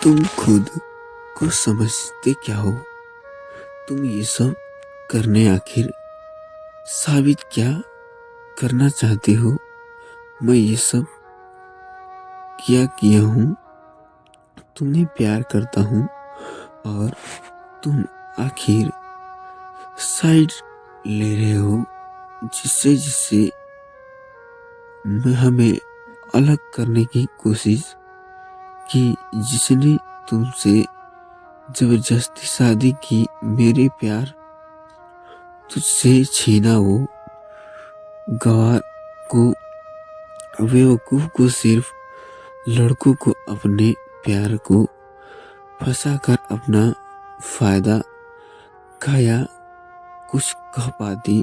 तुम खुद को समझते क्या हो? तुम ये सब करने आखिर साबित क्या करना चाहते हो? मैं ये सब क्या किया हूँ? तुम्हें प्यार करता हूँ और तुम आखिर साइड ले रहे हो, जिससे जिससे हमें अलग करने की कोशिश की, जिसने तुमसे जबरदस्ती शादी की, मेरे प्यार तुझसे छीना। वो गवार को, बेवकूफ को, सिर्फ लड़कों को अपने प्यार को फंसाकर अपना फायदा काया कुछ कह पाती।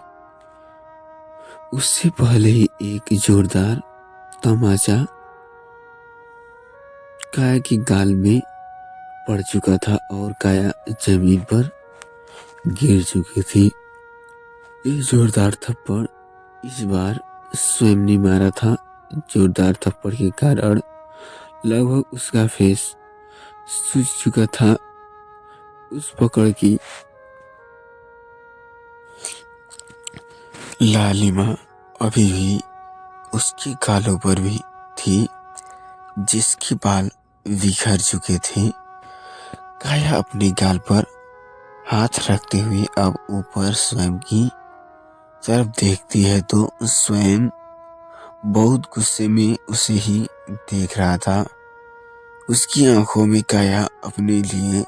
उससे पहले ही एक जोरदार तमाचा काया की गाल में पड़ चुका था और काया जमीन पर गिर चुकी थी। ये जोरदार थप्पड़ इस बार स्वयं ने मारा था। जोरदार थप्पड़ के कारण लगभग उसका फेस सूज चुका था। उस पकड़ की लालिमा अभी भी उसके गालों पर भी थी, जिसके बाल बिखर चुके थे। काया अपने गाल पर हाथ रखते हुए अब ऊपर स्वयं की तरफ देखती है तो स्वयं बहुत गुस्से में उसे ही देख रहा था। उसकी आंखों में काया अपने लिए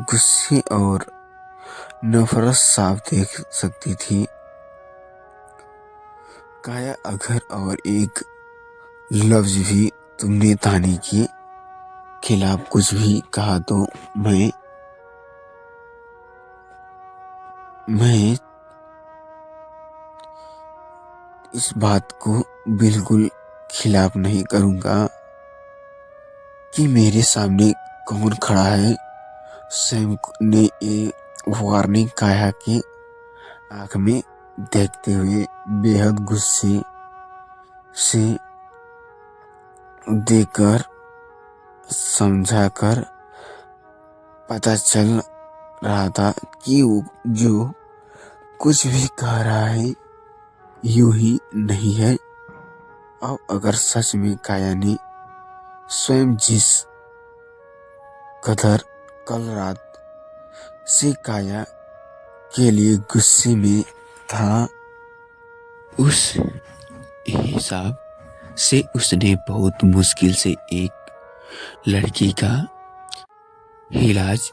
गुस्से और नफरत साफ देख सकती थी। काया, अगर और एक लफ्ज भी तुमने तानी के खिलाफ कुछ भी कहा तो मैं इस बात को बिल्कुल खिलाफ नहीं करूंगा कि मेरे सामने कौन खड़ा है। सैम ने ये वार्निंग काया के आंख में देखते हुए बेहद गुस्से से देकर समझाकर पता चल रहा था कि वो जो कुछ भी कह रहा है यूं ही नहीं है। अब अगर सच में काया ने स्वयं जिस कदर कल रात से काया के लिए गुस्से में था, उस हिसाब से उसने बहुत मुश्किल से एक लड़की का इलाज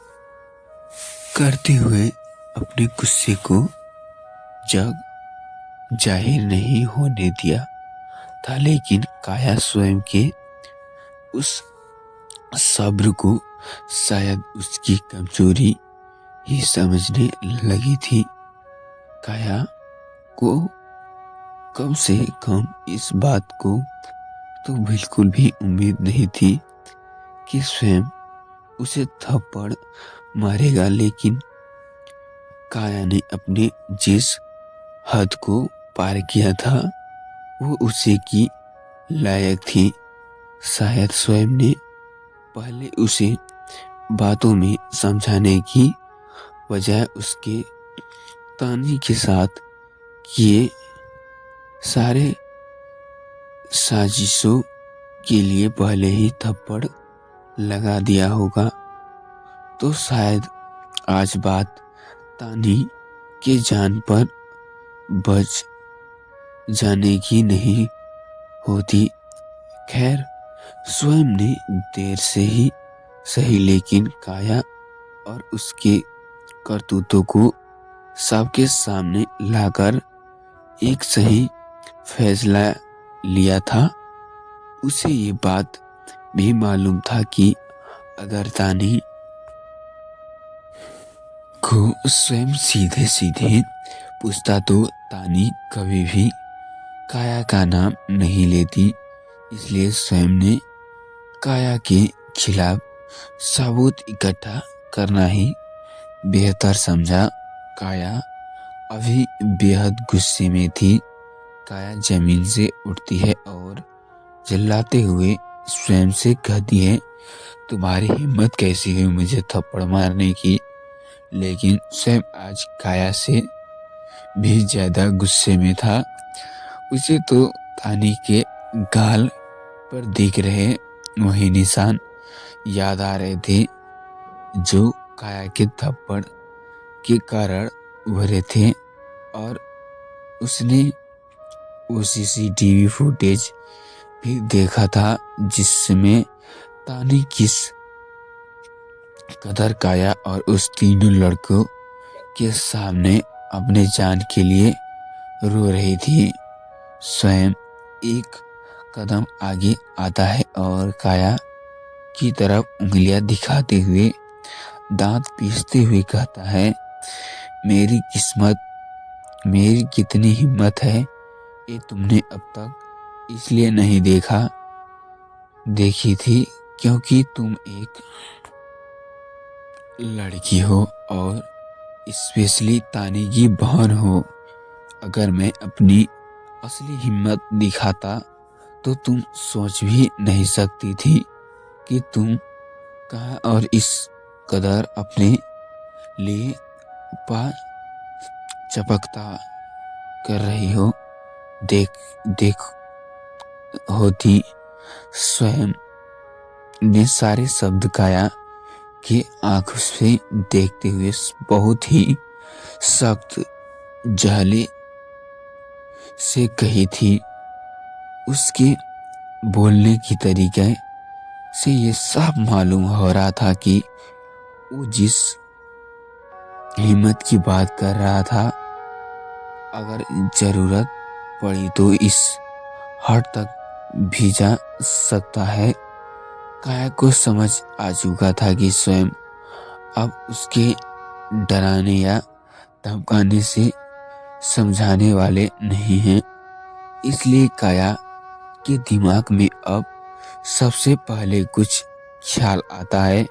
करते हुए अपने गुस्से को जाहिर नहीं होने दिया था। लेकिन काया स्वयं के उस सब्र को शायद उसकी कमजोरी ही समझने लगी थी। काया को कम से कम इस बात को तो बिल्कुल भी उम्मीद नहीं थी कि स्वयं उसे थप्पड़ मारेगा, लेकिन काया ने अपने जिस हद को पार किया था वो उसे की लायक थी। शायद स्वयं ने पहले उसे बातों में समझाने की बजाय उसके तानी के साथ किए सारे साजिशों के लिए पहले ही थप्पड़ लगा दिया होगा, तो शायद आज बात तानी के जान पर बच जाने की नहीं होती। खैर, स्वयं ने देर से ही सही, लेकिन काया और उसके करतूतों को सबके सामने लाकर एक सही फैसला लिया था। उसे ये बात भी मालूम था कि अगर तानी को स्वयं सीधे सीधे पूछता तो तानी कभी भी काया का नाम नहीं लेती। इसलिए स्वयं ने काया के खिलाफ सबूत इकट्ठा करना ही बेहतर समझा। काया अभी बेहद गुस्से में थी। काया जमीन से उठती है और चिल्लाते हुए स्वयं से कहती है तुम्हारी हिम्मत कैसी हुई मुझे थप्पड़ मारने की। लेकिन स्वयं आज काया से भी ज्यादा गुस्से में था। उसे तो तानी के गाल पर दिख रहे वही निशान याद आ रहे थे जो काया के थप्पड़ के कारण उभरे थे। और उसने वो सीसीटीवी फुटेज भी देखा था जिसमें तानी किस कदर काया और उस तीनों लड़कों के सामने अपने जान के लिए रो रही थी। स्वयं एक कदम आगे आता है और काया की तरफ उंगलियां दिखाते हुए दांत पीसते हुए कहता है, मेरी किस्मत, मेरी कितनी हिम्मत है, ये तुमने अब तक इसलिए नहीं देखी थी क्योंकि तुम एक लड़की हो और स्पेशली तानी की बहन हो। अगर मैं अपनी असली हिम्मत दिखाता तो तुम सोच भी नहीं सकती थी कि तुम कहाँ और इस कदर अपने लिए पा चपकता कर रही हो। देख होती स्वयं ने सारे शब्द काया के आंखों से देखते हुए बहुत ही सख्त जहले से कही थी। उसके बोलने की तरीके से ये साफ मालूम हो रहा था कि वो जिस हिम्मत की बात कर रहा था, अगर जरूरत पड़ी तो इस हद तक भी जा सकता है। काया को समझ आ चुका था कि स्वयं अब उसके डराने या धमकाने से समझाने वाले नहीं हैं। इसलिए काया के दिमाग में अब सबसे पहले कुछ ख्याल आता है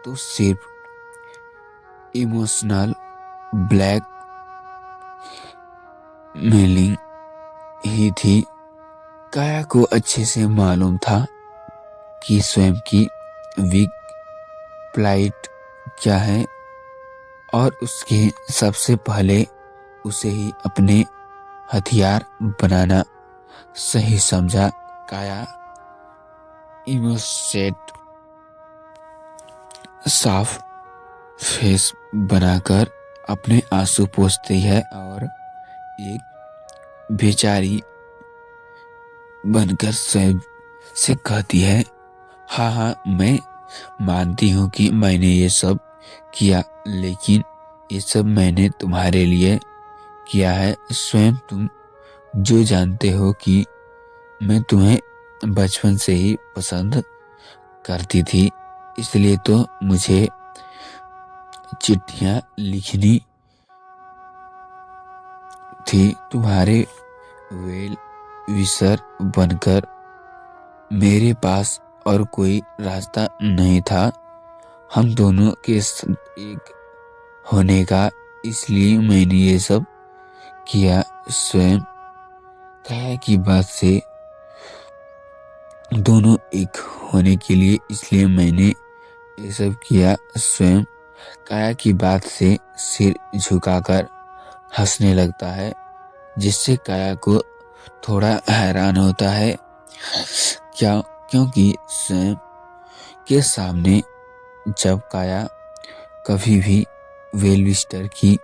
तो सिर्फ इमोशनल ब्लैक मेलिंग ही थी। काया को अच्छे से मालूम था कि स्वयं की वीक प्लाइट क्या है और उसके सबसे पहले उसे ही अपने हथियार बनाना सही समझा। काया इमोसेट साफ फेस बनाकर अपने आंसू पोंछती है और एक बेचारी बनकर स्वयं से कहती है, हाँ मैं मानती हूँ कि मैंने ये सब किया, लेकिन ये सब मैंने तुम्हारे लिए किया है। स्वयं तुम जो जानते हो कि मैं तुम्हें बचपन से ही पसंद करती थी, इसलिए तो मुझे चिट्ठियां लिखनी थी तुम्हारे वेल विशर बनकर। मेरे पास और कोई रास्ता नहीं था हम दोनों के एक होने का, इसलिए मैंने ये सब किया। स्वयं काया की बात से दोनों एक होने के लिए, इसलिए मैंने ये सब किया। स्वयं काया की बात से सिर झुकाकर हंसने लगता है, जिससे काया को थोड़ा हैरान होता है क्योंकि स्वयं के सामने जब काया कभी भी वेलविस्टर की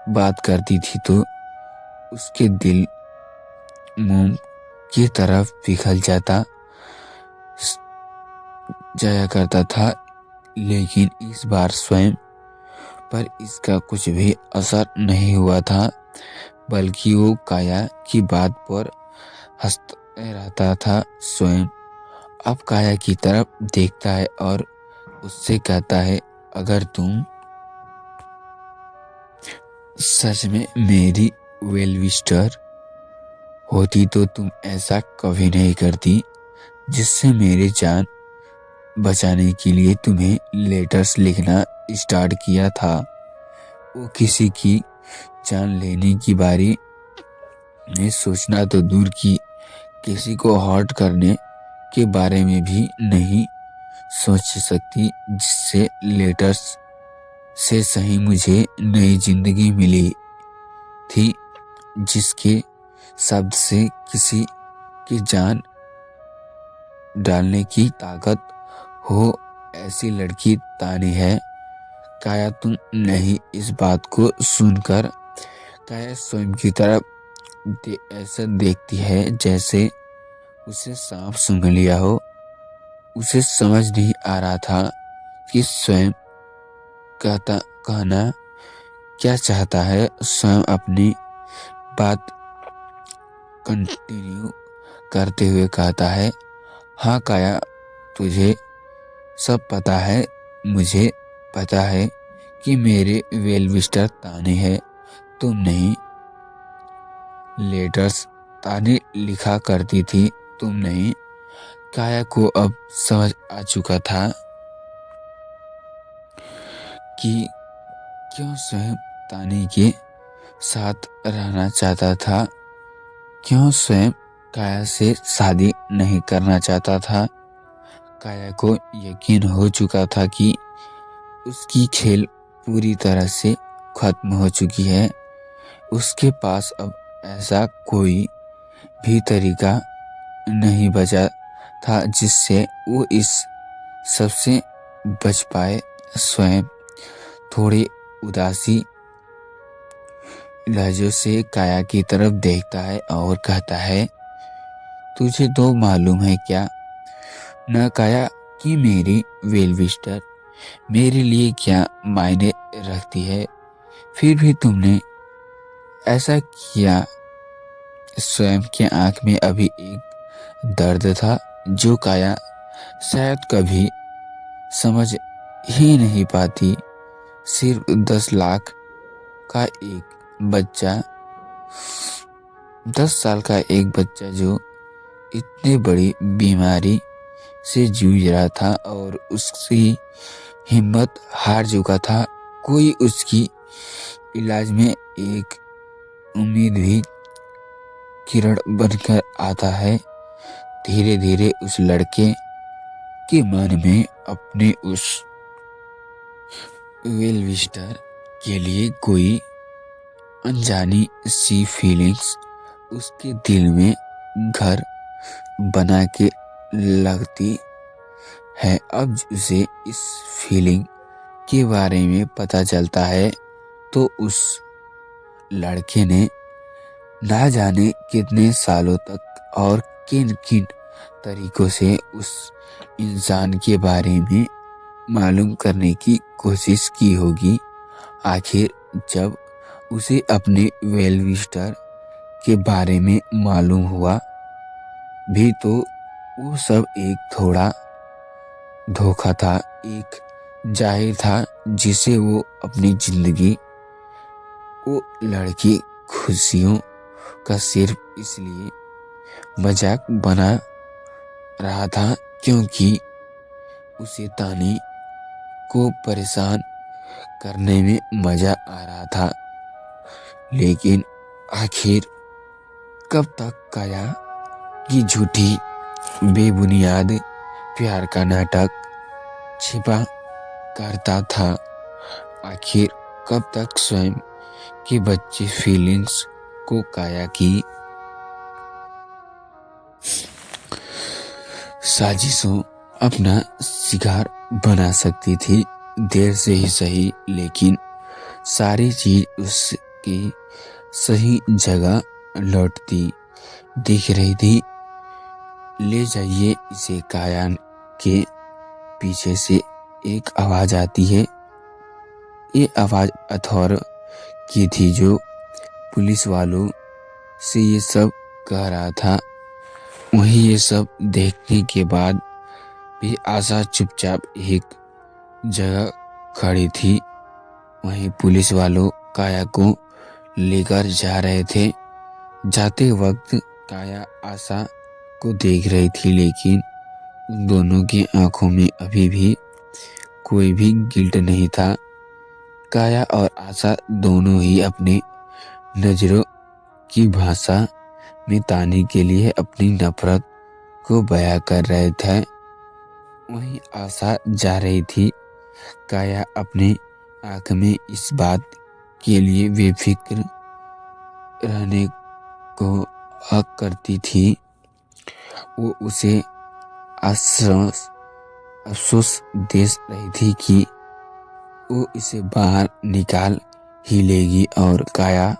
बात करती थी तो उसके दिल मोम की तरफ पिघल जाया करता था। लेकिन इस बार स्वयं पर इसका कुछ भी असर नहीं हुआ था, बल्कि वो काया की बात पर हंसता रहता था। स्वयं अब काया की तरफ देखता है और उससे कहता है, अगर तुम सच में मेरी वेलविस्टर होती तो तुम ऐसा कभी नहीं करती। जिससे मेरी जान बचाने के लिए तुम्हें लेटर्स लिखना स्टार्ट किया था, वो किसी की जान लेने की बारे में सोचना तो दूर की किसी को हर्ट करने के बारे में भी नहीं सोच सकती जिससे लेटर्स से सही मुझे नई जिंदगी मिली थी, जिसके शब्द से किसी की जान डालने की ताकत हो। ऐसी लड़की तानी है। काया तुम नहीं। इस बात को सुनकर काया स्वयं की तरफ ऐसा देखती है जैसे उसे सांप सूंघ लिया हो। उसे समझ नहीं आ रहा था कि स्वयं कहना क्या चाहता है। स्वयं अपनी बात कंटिन्यू करते हुए कहता है, हाँ काया, तुझे सब पता है। मुझे पता है कि मेरे वेल विस्टर ताने है, तुम नहीं। लेटर्स ताने लिखा करती थी, तुम नहीं। काया को अब समझ आ चुका था कि क्यों स्वयं तानी के साथ रहना चाहता था, क्यों स्वयं काया से शादी नहीं करना चाहता था। काया को यकीन हो चुका था कि उसकी खेल पूरी तरह से खत्म हो चुकी है। उसके पास अब ऐसा कोई भी तरीका नहीं बचा था जिससे वो इस सबसे बच पाए। स्वयं थोड़ी उदासी लहजों से काया की तरफ देखता है और कहता है, तुझे तो मालूम है क्या न काया कि मेरी वेल विस्टर मेरे लिए क्या मायने रखती है। फिर भी तुमने ऐसा किया। स्वयं के आंख में अभी एक दर्द था जो काया शायद कभी समझ ही नहीं पाती। सिर्फ 10 लाख का एक बच्चा, 10 साल का एक बच्चा जो इतनी बड़ी बीमारी से जूझ रहा था और उसकी हिम्मत हार चुका था। कोई उसकी इलाज में एक उम्मीद भी किरण बनकर आता है। धीरे धीरे उस लड़के के मन में अपने उस वेल विस्टर के लिए कोई अनजानी सी फीलिंग्स उसके दिल में घर बना के लगती है। अब उसे इस फीलिंग के बारे में पता चलता है तो उस लड़के ने ना जाने कितने सालों तक और किन किन तरीकों से उस इंसान के बारे में मालूम करने की कोशिश की होगी। आखिर जब उसे अपने वेल विस्टर के बारे में मालूम हुआ भी तो वो सब एक थोड़ा धोखा था, एक जाहिर था जिसे वो अपनी जिंदगी वो लड़की खुशियों का सिर्फ इसलिए मजाक बना रहा था क्योंकि उसे तानी को परेशान करने में मजा आ रहा था। लेकिन आखिर कब तक काया की झूठी बेबुनियाद प्यार का नाटक छिपा करता था। आखिर कब तक स्वयं के बच्चे फीलिंग्स को काया की साजिशों अपना शिकार बना सकती थी। देर से ही सही, लेकिन सारी चीज उसकी सही जगह लौटती दिख रही थी। ले जाइए इसे। काया के पीछे से एक आवाज आती है। ये आवाज अथौर की थी जो पुलिस वालों से ये सब कह रहा था। वहीं ये सब देखने के बाद भी आशा चुपचाप एक जगह खड़ी थी। वहीं पुलिस वालों काया को लेकर जा रहे थे। जाते वक्त काया आशा को देख रही थी, लेकिन उन दोनों की आंखों में अभी भी कोई भी गिल्ट नहीं था। काया और आशा दोनों ही अपनी नजरों की भाषा में तानी के लिए अपनी नफरत को बयां कर रहे थे। वहीं आशा जा रही थी। काया अपने आंख में इस बात के लिए बेफिक्र रहने को हक करती थी। वो उसे अफसोस दे रही थी कि वो इसे बाहर निकाल ही लेगी, और काया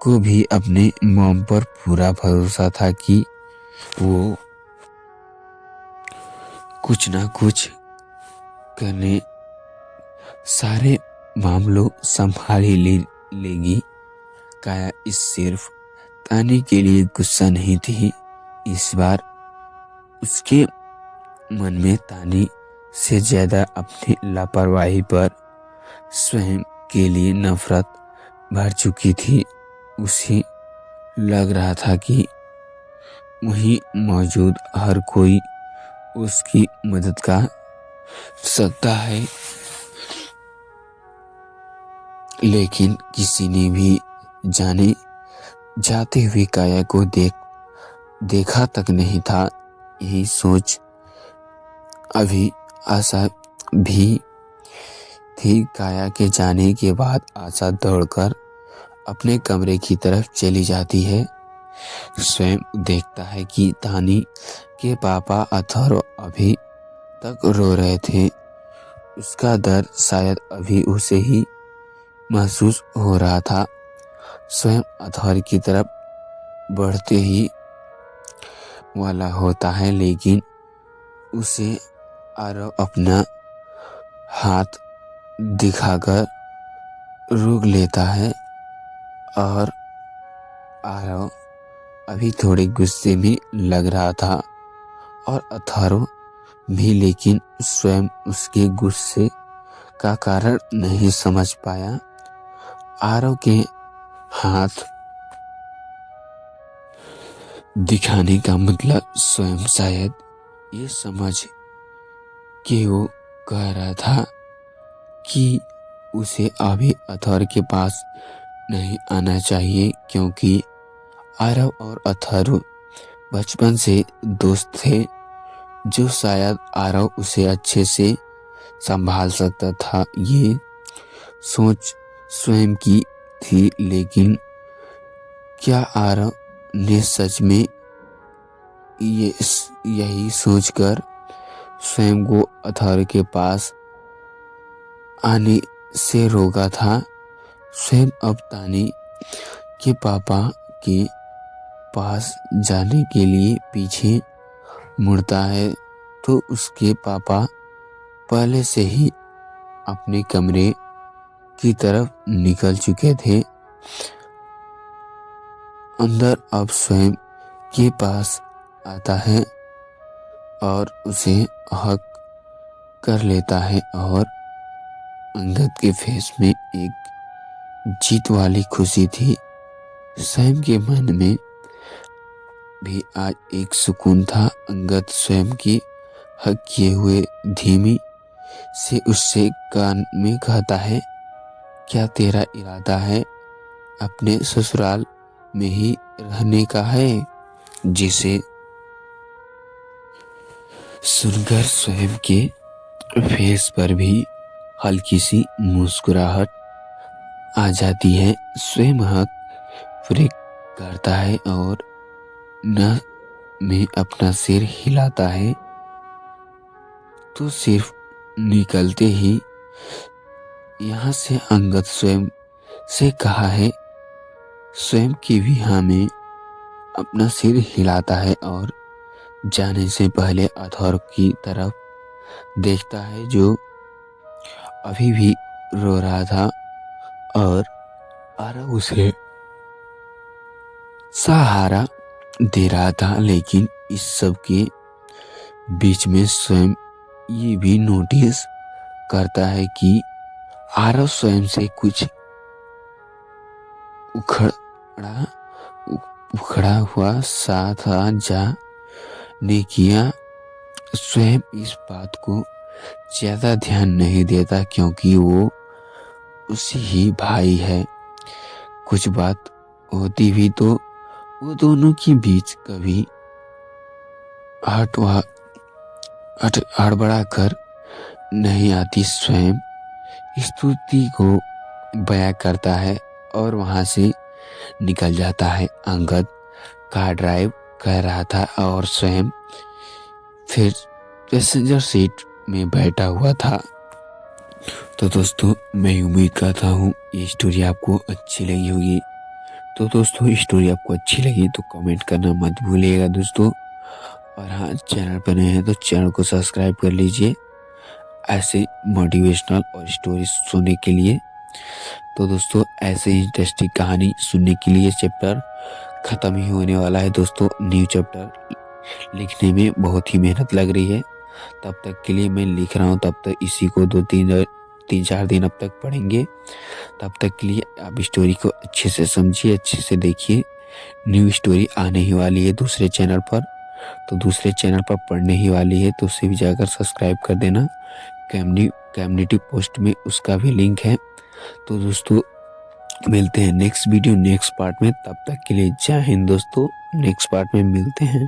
को भी अपने मॉम पर पूरा भरोसा था कि वो कुछ ना कुछ करने सारे मामलों संभाल ही लेगी। काया इस सिर्फ ताने के लिए गुस्सा नहीं थी। इस बार उसके मन में तानी से ज्यादा अपनी लापरवाही पर स्वयं के लिए नफरत भर चुकी थी। उसे लग रहा था कि वहीं मौजूद हर कोई उसकी मदद कर सकता है, लेकिन किसी ने भी जाने जाते हुए काया को देखा तक नहीं था। यही सोच अभी आशा भी थी। काया के जाने के बाद आशा दौड़कर अपने कमरे की तरफ चली जाती है। स्वयं देखता है कि तानी के पापा अथर्व अभी तक रो रहे थे। उसका दर्द शायद अभी उसे ही महसूस हो रहा था। स्वयं अथर्व की तरफ बढ़ते ही वाला होता है, लेकिन उसे आरव अपना हाथ दिखाकर रोक लेता है, और आरव अभी थोड़े गुस्से में लग रहा था और अथर्व भी, लेकिन स्वयं उसके गुस्से का कारण नहीं समझ पाया। आरव के हाथ दिखाने का मतलब स्वयं शायद ये समझ के वो कह रहा था कि उसे अभी अथर्व के पास नहीं आना चाहिए, क्योंकि आरव और अथर्व बचपन से दोस्त थे। जो शायद आरव उसे अच्छे से संभाल सकता था। ये सोच स्वयं की थी, लेकिन क्या आरव ने सच में यही सोचकर स्वयं को अथर्व के पास आने से रोका था? स्वयं अब तानी के पापा के पास जाने के लिए पीछे मुड़ता है तो उसके पापा पहले से ही अपने कमरे की तरफ निकल चुके थे। अंदर अब स्वयं के पास आता है और उसे हक कर लेता है, और अंगद के फेस में एक जीत वाली खुशी थी। स्वयं के मन में भी आज एक सुकून था। अंगद स्वयं की हक किए हुए धीमी से उससे कान में कहता है, क्या तेरा इरादा है अपने ससुराल में ही रहने का है? जिसे सुनकर स्वयं के फेस पर भी हल्की सी मुस्कुराहट आ जाती है। स्वयं हक पूरे करता है और न में अपना सिर हिलाता है, तो सिर्फ निकलते ही यहाँ से अंगद स्वयं से कहा है। स्वयं की भी हाँ में अपना सिर हिलाता है और जाने से पहले अथर्व की तरफ देखता है, जो अभी भी रो रहा था, और आरव उसे सहारा दे रहा था। लेकिन इस सब के बीच में स्वयं ये भी नोटिस करता है कि आरव स्वयं से कुछ उखड़ा हुआ सा था। ने किया स्वयं इस बात को ज्यादा ध्यान नहीं देता, क्योंकि वो उसी ही भाई है। कुछ बात होती भी तो वो दोनों के बीच कभी हड़बड़ा कर नहीं आती स्वयं स्तुति को बयां करता है और वहां से निकल जाता है। अंगद कार ड्राइव कर रहा था और स्वयं फिर पैसेंजर सीट में बैठा हुआ था। तो दोस्तों मैं उम्मीद करता हूँ ये स्टोरी आपको अच्छी लगी होगी। तो दोस्तों स्टोरी आपको अच्छी लगी तो कमेंट करना मत भूलिएगा दोस्तों। और हाँ, चैनल पर नए हैं तो चैनल को सब्सक्राइब कर लीजिए ऐसे मोटिवेशनल और स्टोरी सुनने के लिए। तो दोस्तों ऐसे ही इंटरेस्टिंग कहानी सुनने के लिए चैप्टर ख़त्म ही होने वाला है दोस्तों। न्यू चैप्टर लिखने में बहुत ही मेहनत लग रही है। तब तक के लिए मैं लिख रहा हूँ, तब तक इसी को 2-3-4 दिन अब तक पढ़ेंगे। तब तक के लिए आप स्टोरी को अच्छे से समझिए, अच्छे से देखिए। न्यू स्टोरी आने ही वाली है दूसरे चैनल पर, तो दूसरे चैनल पर पढ़ने ही वाली है, तो उसे भी जाकर सब्सक्राइब कर देना। कम्युनिटी पोस्ट में उसका भी लिंक है। तो दोस्तों मिलते हैं नेक्स्ट वीडियो नेक्स्ट पार्ट में। तब तक के लिए जय हिंद दोस्तों, नेक्स्ट पार्ट में मिलते हैं।